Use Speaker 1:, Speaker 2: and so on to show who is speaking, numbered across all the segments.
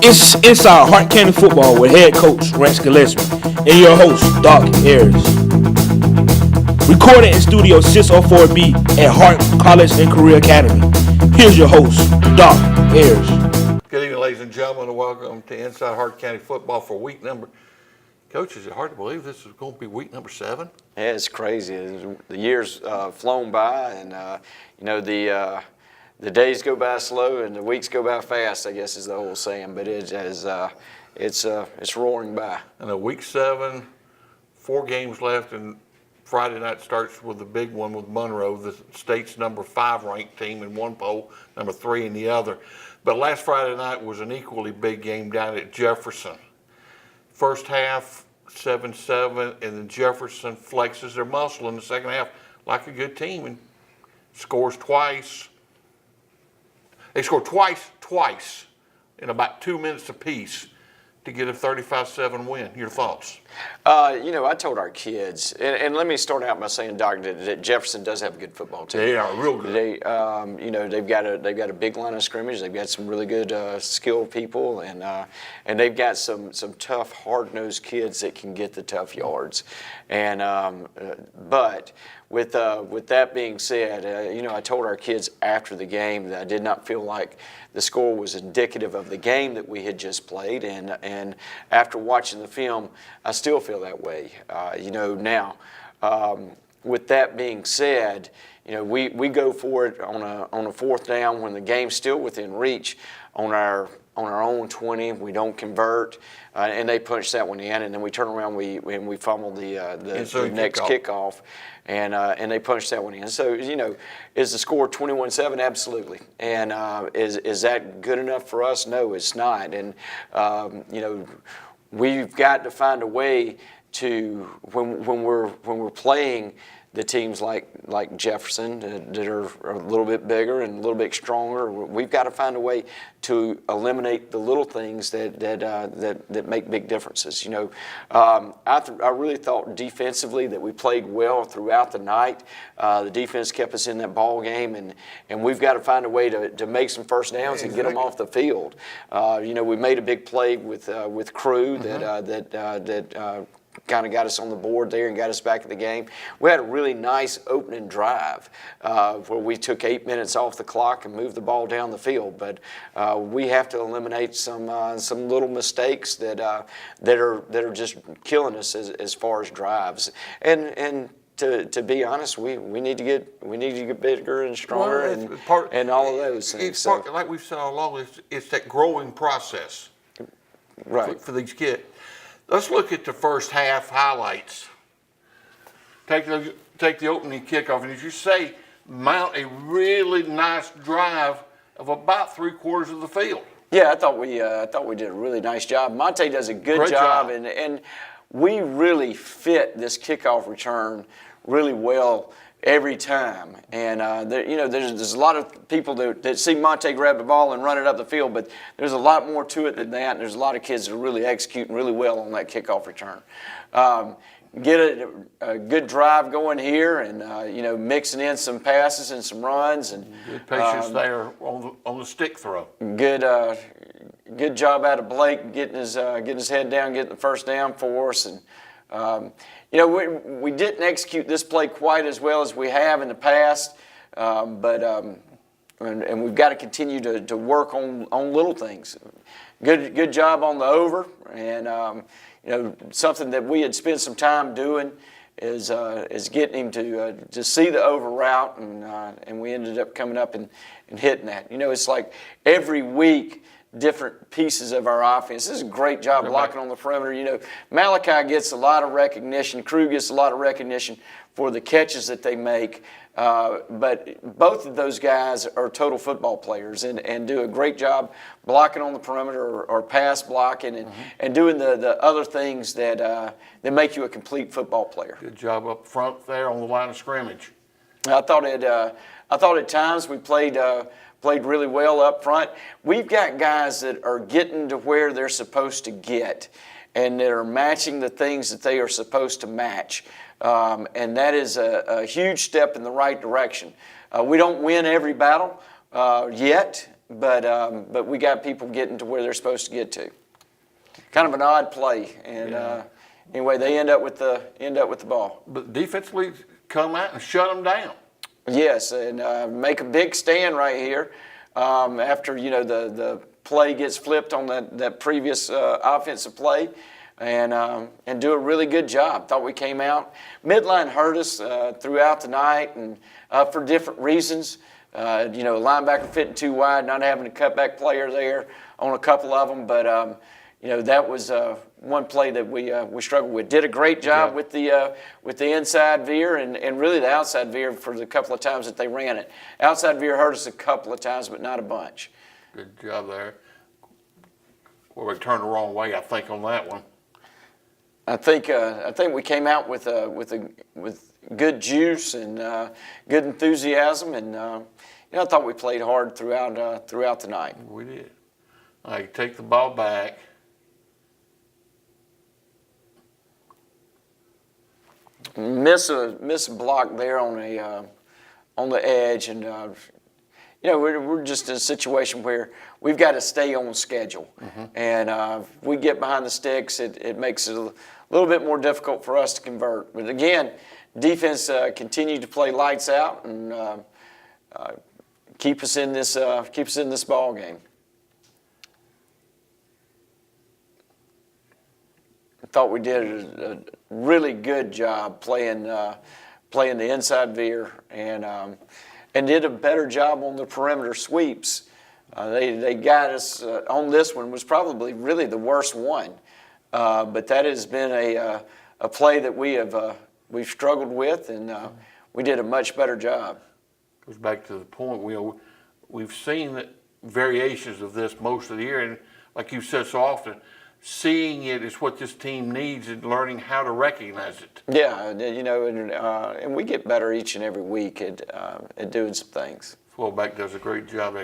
Speaker 1: It's Inside Hart County Football with head coach Rance Gillespie and your host, Doc Ayers. Recorded in Studio 604B at Hart College and Career Academy. Here's your host, Doc Ayers.
Speaker 2: Good evening, ladies and gentlemen, and welcome to Inside Hart County Football for week number. Coach, is it hard to believe this is going to be week number 7?
Speaker 3: Yeah, it's crazy. The years flown by, and the days go by slow and the weeks go by fast, I guess is the old saying. But it's roaring by.
Speaker 2: And week 7, 4 games left, and Friday night starts with the big one with Monroe, the state's number 5 ranked team in one poll, number 3 in the other. But last Friday night was an equally big game down at Jefferson. First half, 7-7, and then Jefferson flexes their muscle in the second half like a good team and scores twice. They scored twice in about 2 minutes apiece to get a 35-7 win. Your thoughts?
Speaker 3: I told our kids, and let me start out by saying, Doc, that Jefferson does have a good football team.
Speaker 2: They are real good.
Speaker 3: They've got a big line of scrimmage. They've got some really good skilled people, and they've got some tough, hard-nosed kids that can get the tough yards. And but with that being said, I told our kids after the game that I did not feel like the score was indicative of the game that we had just played, and after watching the film, I still feel that way. Now, with that being said, we go for it on a fourth down when the game's still within reach on our own 20. We don't convert, and they punch that one in, and then we turn around, we fumble the next kickoff. And they punched that one in. So, is the score 21-7? Absolutely. And is that good enough for us? No, it's not. And, we've got to find a way to, when we're playing the teams like Jefferson that are a little bit bigger and a little bit stronger, we've got to find a way to eliminate the little things that make big differences. I really thought defensively that we played well throughout the night. The defense kept us in that ball game, and we've got to find a way to make some first downs and get them off the field. We made a big play with Crew that kind of got us on the board there and got us back in the game. We had a really nice opening drive where we took 8 minutes off the clock and moved the ball down the field. But we have to eliminate some little mistakes that are just killing us as far as drives. And to be honest, we need to get bigger and stronger and all of those things.
Speaker 2: It's part, like we've said all along, it's that growing process,
Speaker 3: right,
Speaker 2: for these kids. Let's look at the first half highlights. Take the opening kickoff, and as you say, mount a really nice drive of about 3/4 of the field.
Speaker 3: Yeah, I thought we did a really nice job. Monte does a good job, and we really fit this kickoff return really well every time. And there's a lot of people that see Monte grab the ball and run it up the field, but there's a lot more to it than that. And there's a lot of kids that are really executing really well on that kickoff return. Get a good drive going here, and mixing in some passes and some runs, and
Speaker 2: good patience there on the stick throw.
Speaker 3: Good job out of Blake getting his head down, getting the first down for us, and. We didn't execute this play quite as well as we have in the past, but we've got to continue to work on little things. Good job on the over, and something that we had spent some time doing is getting him to see the over route, and we ended up coming up and hitting that. It's like every week, different pieces of our offense. This is a great job blocking on the perimeter. Malachi gets a lot of recognition. Crew gets a lot of recognition for the catches that they make. But both of those guys are total football players and do a great job blocking on the perimeter or pass blocking and doing the other things that make you a complete football player.
Speaker 2: Good job up front there on the line of scrimmage.
Speaker 3: I thought at times we played really well up front. We've got guys that are getting to where they're supposed to get and that are matching the things that they are supposed to match. And that is a huge step in the right direction. We don't win every battle yet, but we got people getting to where they're supposed to get to. Kind of an odd play, and anyway, they end up with the ball.
Speaker 2: But defensively, come out and shut them down.
Speaker 3: Yes, and make a big stand right here after the play gets flipped on that previous offensive play, and do a really good job. Thought we came out. Midline hurt us throughout the night, and for different reasons. Linebacker fitting too wide, not having a cutback player there on a couple of them, but that was one play that we struggled with. Did a great job with the inside veer and really the outside veer for the couple of times that they ran it. Outside veer hurt us a couple of times, but not a bunch.
Speaker 2: Good job there. Well, we turned the wrong way, I think, on that one.
Speaker 3: I think we came out with good juice and good enthusiasm, and I thought we played hard throughout the night.
Speaker 2: We did. All right, take the ball back.
Speaker 3: Miss a block there on the edge, and we're just in a situation where we've got to stay on schedule, and if we get behind the sticks, it makes it a little bit more difficult for us to convert. But again, defense continued to play lights out and keep us in this ball game. I thought we did a really good job playing the inside veer and did a better job on the perimeter sweeps. They got us on this one, was probably really the worst one, but that has been a play that we've struggled with, and we did a much better job.
Speaker 2: Goes back to the point we've seen variations of this most of the year, and like you said so often, seeing it is what this team needs and learning how to recognize it.
Speaker 3: Yeah, and we get better each and every week at doing some things.
Speaker 2: Fullback does a great job.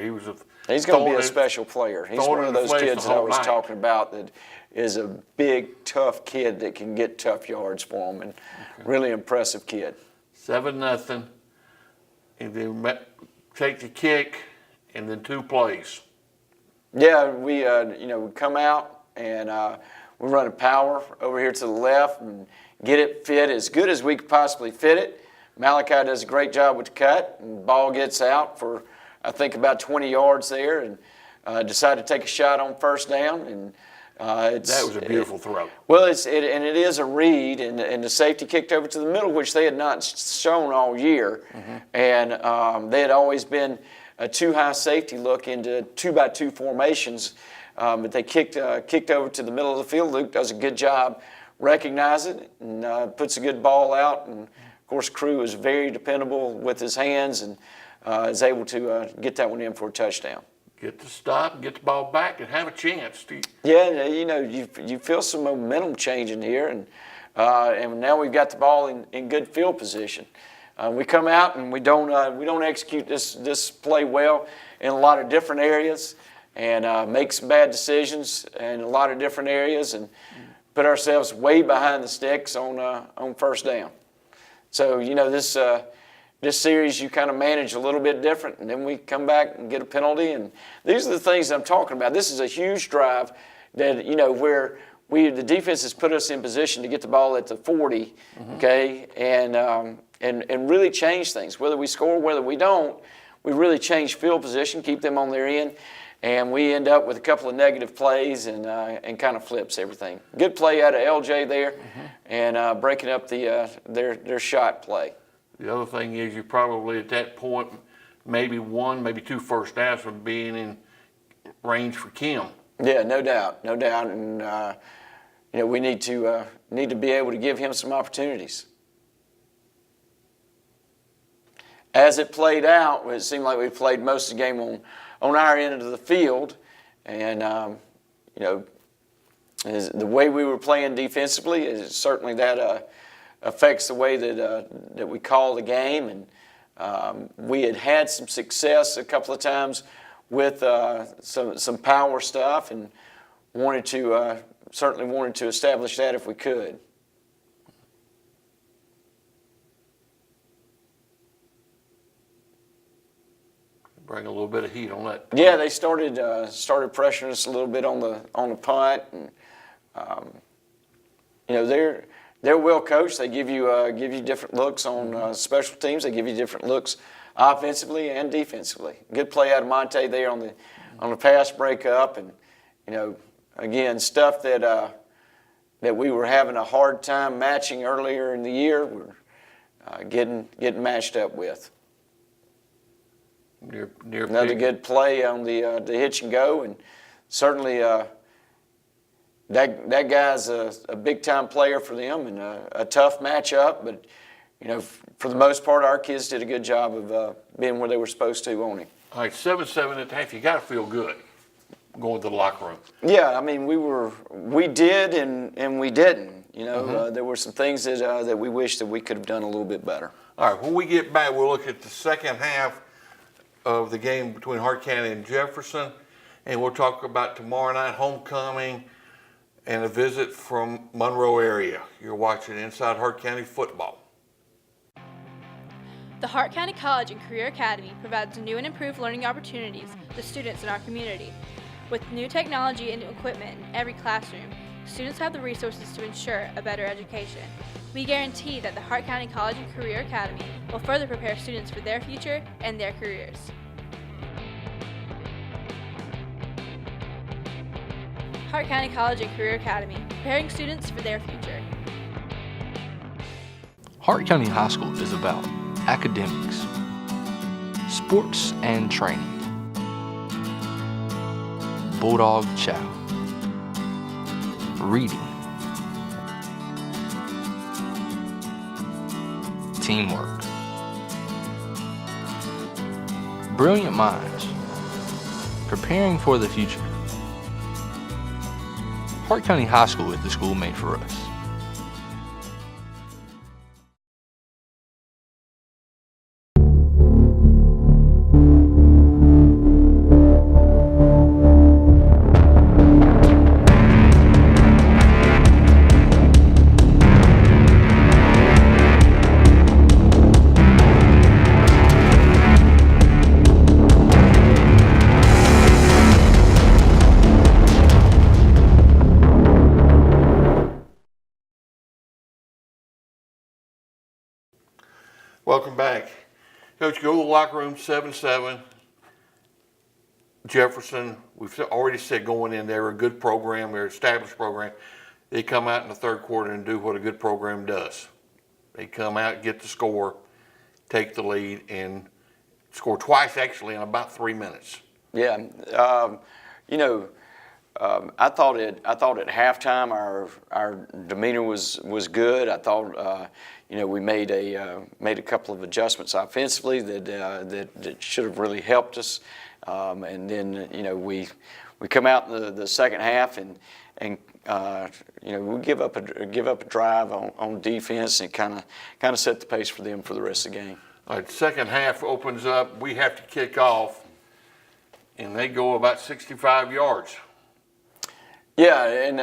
Speaker 3: He's going to be a special player. He's one of those kids that I was talking about that is a big, tough kid that can get tough yards for him, and really impressive kid. 7-0,
Speaker 2: and then take the kick, and then 2 plays.
Speaker 3: Yeah, we come out and we run a power over here to the left and get it fit as good as we could possibly fit it. Malachi does a great job with the cut, and the ball gets out for, I think, about 20 yards there, and decide to take a shot on first down. And
Speaker 2: that was a beautiful throw.
Speaker 3: Well, it is a read, and the safety kicked over to the middle, which they had not shown all year, and they had always been a too high safety look into 2-by-2 formations. But they kicked over to the middle of the field. Luke does a good job recognizing it and puts a good ball out. And, of course, Crew is very dependable with his hands and is able to get that one in for a touchdown.
Speaker 2: Get the stop, get the ball back, and have a chance.
Speaker 3: Yeah, you feel some momentum changing here, and now we've got the ball in good field position. We come out and we don't execute this play well in a lot of different areas, and make some bad decisions in a lot of different areas, and put ourselves way behind the sticks on first down. So this series you kind of manage a little bit different, and then we come back and get a penalty, and these are the things I'm talking about. This is a huge drive that where the defense has put us in position to get the ball at the 40, okay, and really change things. Whether we score, whether we don't, we really change field position, keep them on their end. And we end up with a couple of negative plays and kind of flips everything. Good play out of LJ there, and breaking up their shot play.
Speaker 2: The other thing is you probably at that point maybe 1, maybe 2 first downs from being in range for Kim.
Speaker 3: Yeah, no doubt, and we need to be able to give him some opportunities. As it played out, it seemed like we played most of the game on our end of the field, and the way we were playing defensively is certainly that affects the way that we call the game, and we had some success a couple of times with some power stuff, and certainly wanted to establish that if we could.
Speaker 2: Bring a little bit of heat on that.
Speaker 3: Yeah, they started pressuring us a little bit on the punt, and they're well coached. They give you different looks on special teams. They give you different looks offensively and defensively. Good play out of Monte there on the pass breakup, and again, stuff that we were having a hard time matching earlier in the year. We're getting matched up with.
Speaker 2: Near
Speaker 3: Another
Speaker 2: big.
Speaker 3: good play on the hitch and go, and certainly that guy's a big time player for them, and a tough matchup. But for the most part, our kids did a good job of being where they were supposed to on him.
Speaker 2: All right, 7-7 at the half. You got to feel good going to the locker room.
Speaker 3: Yeah, I mean we did and we didn't. There were some things that we wish that we could have done a little bit better.
Speaker 2: All right, when we get back, we'll look at the second half of the game between Hart County and Jefferson, and we'll talk about tomorrow night homecoming and a visit from Monroe area. You're watching Inside Hart County Football.
Speaker 4: The Hart County College and Career Academy provides new and improved learning opportunities to students in our community. With new technology and equipment in every classroom, students have the resources to ensure a better education. We guarantee that the Hart County College and Career Academy will further prepare students for their future and their careers. Hart County College and Career Academy, preparing students for their future.
Speaker 5: Hart County High School is about academics, sports and training, Bulldog Chow, reading, teamwork, brilliant minds, preparing for the future. Hart County High School is the school made for us.
Speaker 2: Welcome back. Coach, go to the locker room, 7-7. Jefferson, we've already said going in, they're a good program, they're an established program. They come out in the third quarter and do what a good program does. They come out, get the score, take the lead, and score twice actually in about 3 minutes.
Speaker 3: Yeah, I thought at halftime our demeanor was good. I thought we made a couple of adjustments offensively that should have really helped us. And then we come out in the second half and we give up a drive on defense and kind of set the pace for them for the rest of the game.
Speaker 2: All right, second half opens up. We have to kick off, and they go about 65 yards.
Speaker 3: Yeah, and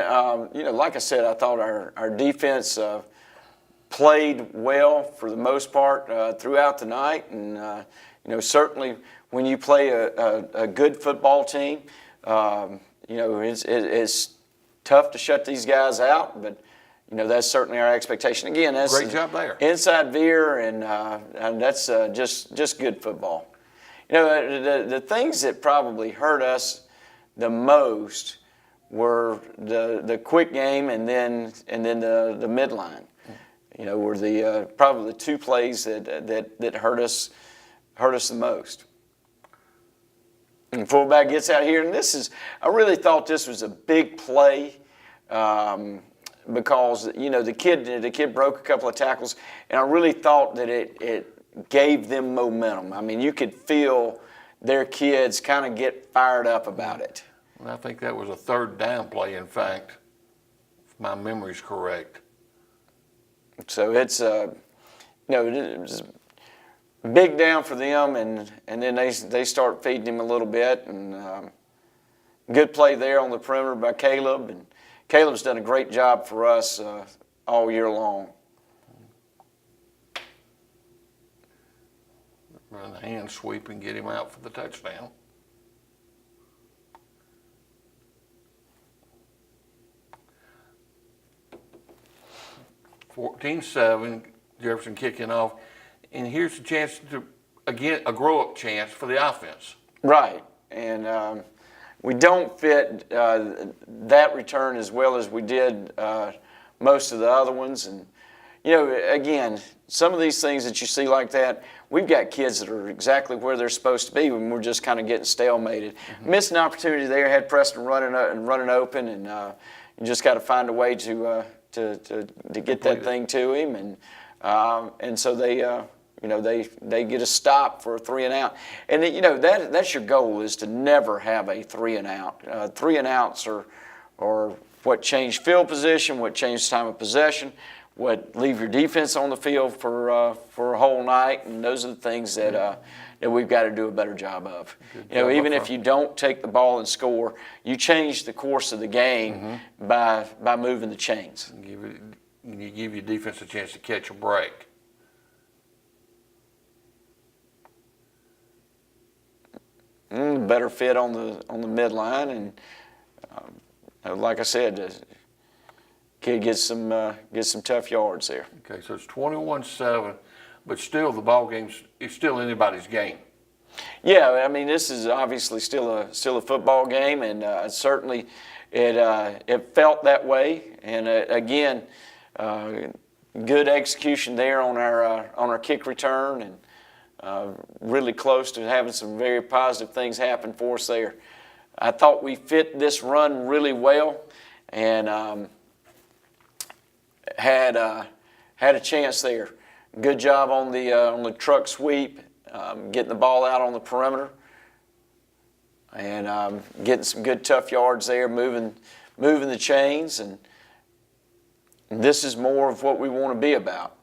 Speaker 3: like I said, I thought our defense played well for the most part throughout the night, and certainly when you play a good football team, it's tough to shut these guys out, but that's certainly our expectation. Again, that's
Speaker 2: great job there.
Speaker 3: Inside veer, and that's just good football. The things that probably hurt us the most were the quick game and then the midline. Were the probably the two plays that hurt us the most. And fullback gets out here, and I really thought this was a big play because the kid broke a couple of tackles, and I really thought that it gave them momentum. I mean, you could feel their kids kind of get fired up about it.
Speaker 2: I think that was a third down play, in fact, if my memory's correct.
Speaker 3: So it's it was a big down for them, and then they start feeding him a little bit, and good play there on the perimeter by Caleb, and Caleb's done a great job for us all year long.
Speaker 2: Run the hand sweep and get him out for the touchdown. (14-7), Jefferson kicking off. And here's a chance to, again, a grow-up chance for the offense.
Speaker 3: Right, and we don't fit that return as well as we did most of the other ones. And, you know, again, some of these things that you see like that, we've got kids that are exactly where they're supposed to be when we're just kind of getting stalemated. Missed an opportunity there, had Preston running open, and you just got to find a way to get that thing to him, and so they they get a stop for a 3 and out, and that's your goal, is to never have a 3 and out. 3 and outs are what change field position, what change time of possession, what leave your defense on the field for a whole night, and those are the things that we've got to do a better job of. Even if you don't take the ball and score, you change the course of the game by moving the chains.
Speaker 2: You give your defense a chance to catch a break.
Speaker 3: Better fit on the midline, and like I said, the kid gets some tough yards there.
Speaker 2: Okay, so it's 21-7, but still the ball game's it's still anybody's game.
Speaker 3: Yeah, I mean, this is obviously still a football game, and certainly it felt that way. And again, good execution there on our kick return, and really close to having some very positive things happen for us there. I thought we fit this run really well, and had a chance there. Good job on the truck sweep, getting the ball out on the perimeter, and getting some good tough yards there, moving the chains, and this is more of what we want to be about.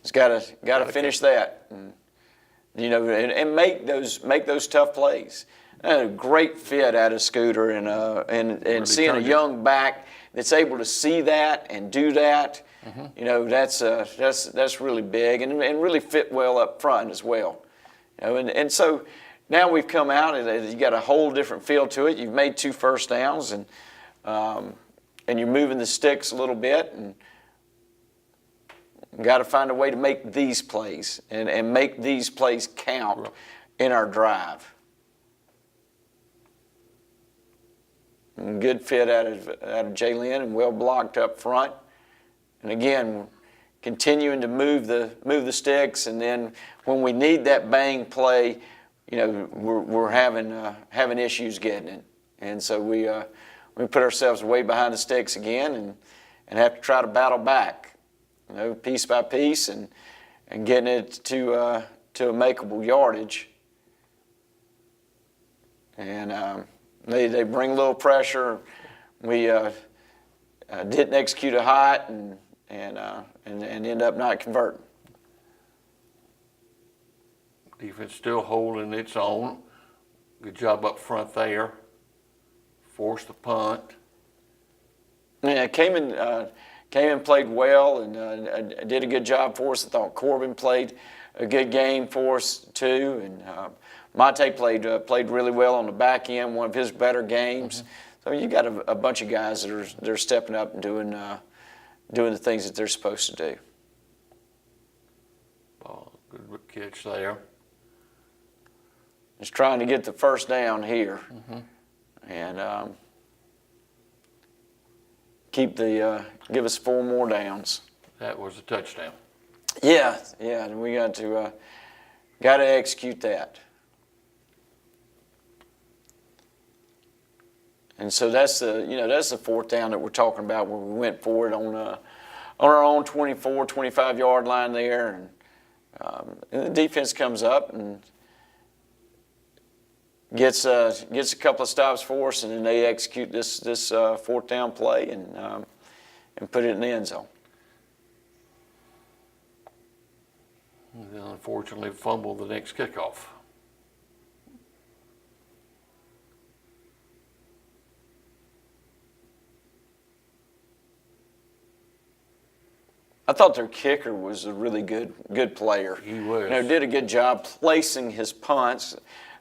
Speaker 3: It's got to finish that, and, and make those tough plays. A great fit out of Scooter, and really seeing a young back that's able to see that and do that. That's really big, and really fit well up front as well. And so now we've come out, and you got a whole different feel to it. You've made 2 first downs, and you're moving the sticks a little bit, and got to find a way to make these plays and make these plays count in our drive. And good fit out of Jalen, and well blocked up front. And again, continuing to move the sticks, and then when we need that bang play, we're having issues getting it, and so we put ourselves way behind the sticks again, and have to try to battle back, piece by piece, and getting it to a makeable yardage. And they bring a little pressure. We didn't execute a hot, and end up not converting.
Speaker 2: Defense still holding its own. Good job up front there. Forced the punt.
Speaker 3: Yeah, came in, played well, and did a good job for us. I thought Corbin played a good game for us too, and Monte played really well on the back end, one of his better games. So you got a bunch of guys that are stepping up and doing the things that they're supposed to do.
Speaker 2: Good catch there.
Speaker 3: Just trying to get the first down here, and give us 4 more downs.
Speaker 2: That was a touchdown.
Speaker 3: Yeah, and we got to execute that. And so that's the 4th down that we're talking about, where we went for it on our own 24, 25 yard line there, and the defense comes up and gets a couple of stops for us, and then they execute this 4th down play and put it in the end zone.
Speaker 2: And then unfortunately fumbled the next kickoff.
Speaker 3: I thought their kicker was a really good player.
Speaker 2: He was.
Speaker 3: You know, did a good job placing his punts.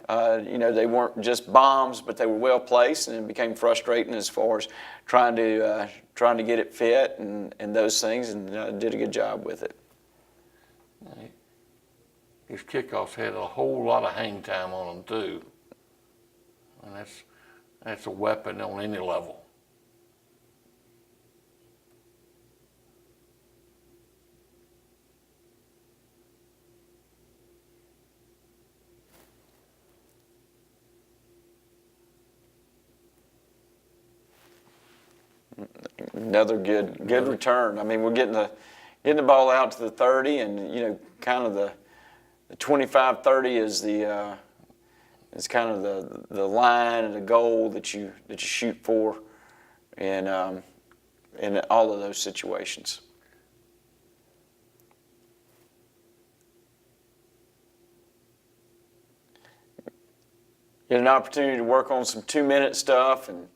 Speaker 3: You know, they weren't just bombs, but they were well placed, and it became frustrating as far as trying to get it fit and those things, and did a good job with it.
Speaker 2: His kickoffs had a whole lot of hang time on them too, and that's a weapon on any level.
Speaker 3: Another good return. I mean, we're getting the ball out to the 30, and you know, kind of the 25-30 is the is kind of the line and the goal that you shoot for, in all of those situations. Get an opportunity to work on some 2-minute stuff and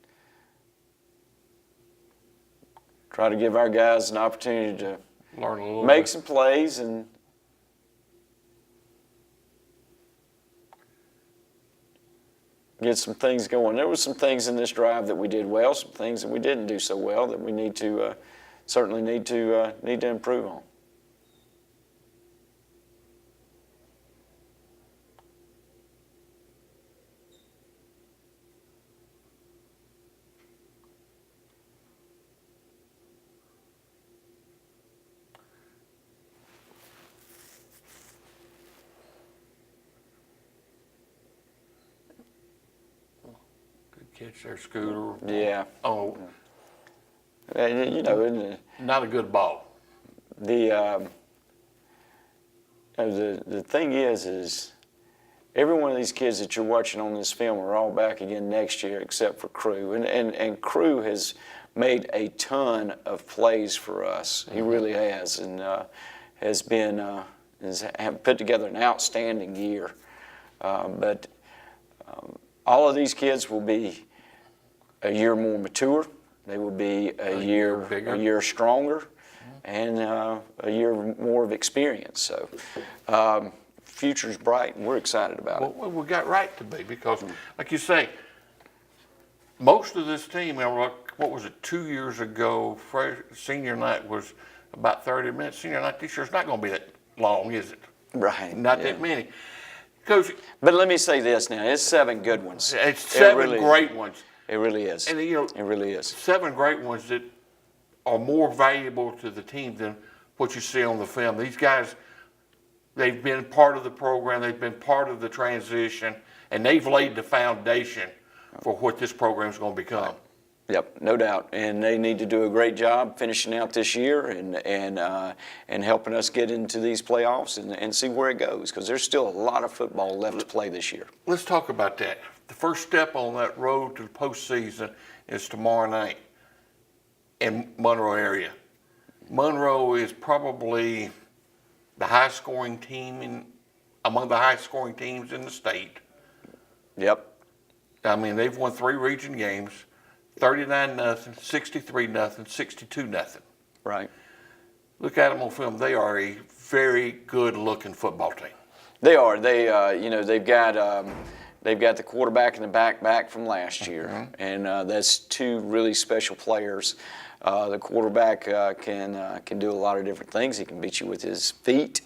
Speaker 3: try to give our guys an opportunity to
Speaker 2: Learn a little
Speaker 3: make
Speaker 2: bit.
Speaker 3: some plays and get some things going. There were some things in this drive that we did well, some things that we didn't do so well that we need to certainly need to improve on.
Speaker 2: Catch their Scooter.
Speaker 3: Yeah.
Speaker 2: Oh,
Speaker 3: And, you know,
Speaker 2: not a good ball.
Speaker 3: the thing is every one of these kids that you're watching on this film are all back again next year except for Crew. And Crew has made a ton of plays for us. He really has, and has put together an outstanding year. But all of these kids will be a year more mature. They will be a year
Speaker 2: bigger.
Speaker 3: a year stronger, and a year more of experience. So, future's bright, and we're excited about it.
Speaker 2: Well, we got right to be because, like you say, most of this team, what was it, 2 years ago, senior night was about 30 minutes. Senior night this year's not going to be that long, is it?
Speaker 3: Right.
Speaker 2: Not
Speaker 3: yeah.
Speaker 2: that many. Coach,
Speaker 3: But let me say this now: it's 7 good ones.
Speaker 2: it's 7
Speaker 3: really-
Speaker 2: great ones.
Speaker 3: It really is.
Speaker 2: And, you know,
Speaker 3: It really is.
Speaker 2: 7 great ones that are more valuable to the team than what you see on the film. These guys, they've been part of the program, they've been part of the transition, and they've laid the foundation for what this program is going to become.
Speaker 3: Yep, no doubt. And they need to do a great job finishing out this year and helping us get into these playoffs and see where it goes, because there's still a lot of football left to play this year.
Speaker 2: Let's talk about that. The first step on that road to the postseason is tomorrow night in Monroe area. Monroe is probably the highest scoring team among the highest scoring teams in the state.
Speaker 3: Yep.
Speaker 2: I mean, they've won 3 region games, 39-0, 63-0, 62-0.
Speaker 3: Right.
Speaker 2: Look at them on film. They are a very good-looking football team.
Speaker 3: They are. They've got the quarterback and the back from last year, and that's 2 really special players. The quarterback can do a lot of different things. He can beat you with his feet.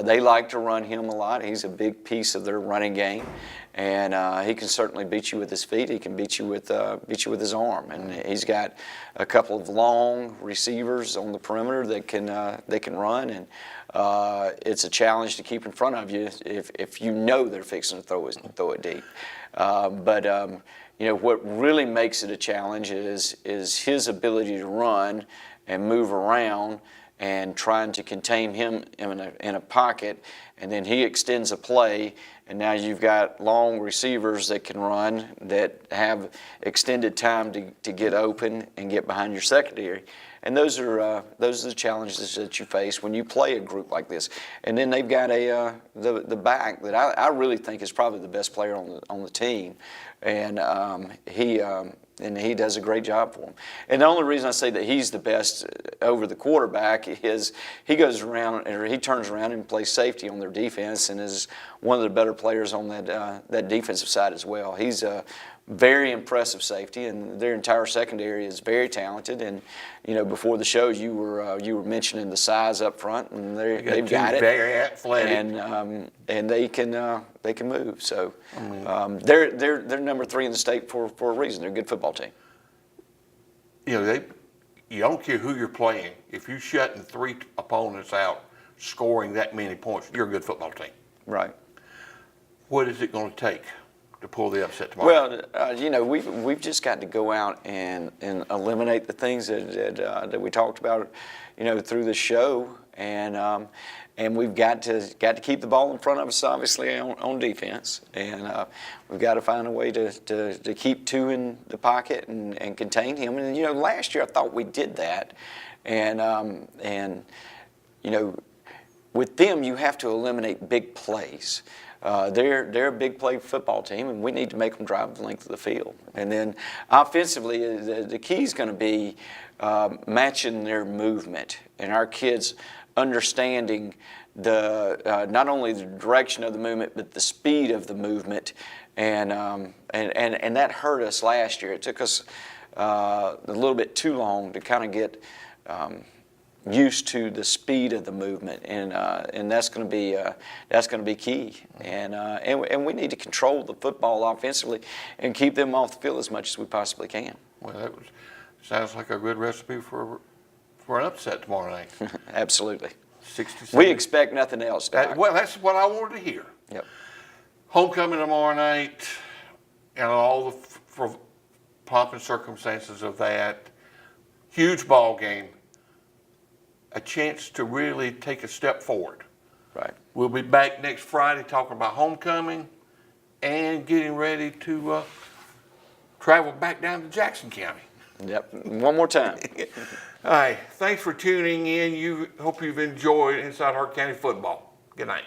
Speaker 3: They like to run him a lot. He's a big piece of their running game, and he can certainly beat you with his feet. He can beat you with his arm, and he's got a couple of long receivers on the perimeter that can run, and it's a challenge to keep in front of you if you know they're fixing to throw it deep. You know, what really makes it a challenge is his ability to run and move around and trying to contain him in a pocket and then he extends a play, and now you've got long receivers that can run, that have extended time to get open and get behind your secondary. And those are the challenges that you face when you play a group like this. And then they've got the back that I really think is probably the best player on the team, and he does a great job for them. And the only reason I say that he's the best over the quarterback is he goes around, or he turns around and plays safety on their defense, and is one of the better players on that defensive side as well. He's a very impressive safety, and their entire secondary is very talented. And before the show, you were mentioning the size up front, and they've got it.
Speaker 2: Very athletic,
Speaker 3: and they can move. So they're number 3 in the state for a reason. They're a good football team.
Speaker 2: You don't care who you're playing. If you're shutting 3 opponents out, scoring that many points, you're a good football team.
Speaker 3: Right.
Speaker 2: What is it going to take to pull the upset tomorrow?
Speaker 3: Well, we've just got to go out and eliminate the things that we talked about, through the show, and we've got to keep the ball in front of us, obviously, on defense, and we've got to find a way to keep 2 in the pocket and contain him. And last year I thought we did that, and with them you have to eliminate big plays. They're a big play football team, and we need to make them drive the length of the field. And then offensively, the key is going to be matching their movement, and our kids understanding not only the direction of the movement but the speed of the movement, and that hurt us last year. It took us a little bit too long to kind of get used to the speed of the movement, and that's going to be key. And we need to control the football offensively and keep them off the field as much as we possibly can.
Speaker 2: Well, that sounds like a good recipe for an upset tomorrow night.
Speaker 3: Absolutely.
Speaker 2: 60-70.
Speaker 3: We expect nothing else, Doc.
Speaker 2: Well, that's what I wanted to hear.
Speaker 3: Yep.
Speaker 2: Homecoming tomorrow night, and all the pomp and circumstances of that. Huge ball game. A chance to really take a step forward.
Speaker 3: Right.
Speaker 2: We'll be back next Friday talking about homecoming and getting ready to travel back down to Jackson County.
Speaker 3: Yep. One more time.
Speaker 2: All right. Thanks for tuning in. Hope you've enjoyed Inside Hart County Football. Good night.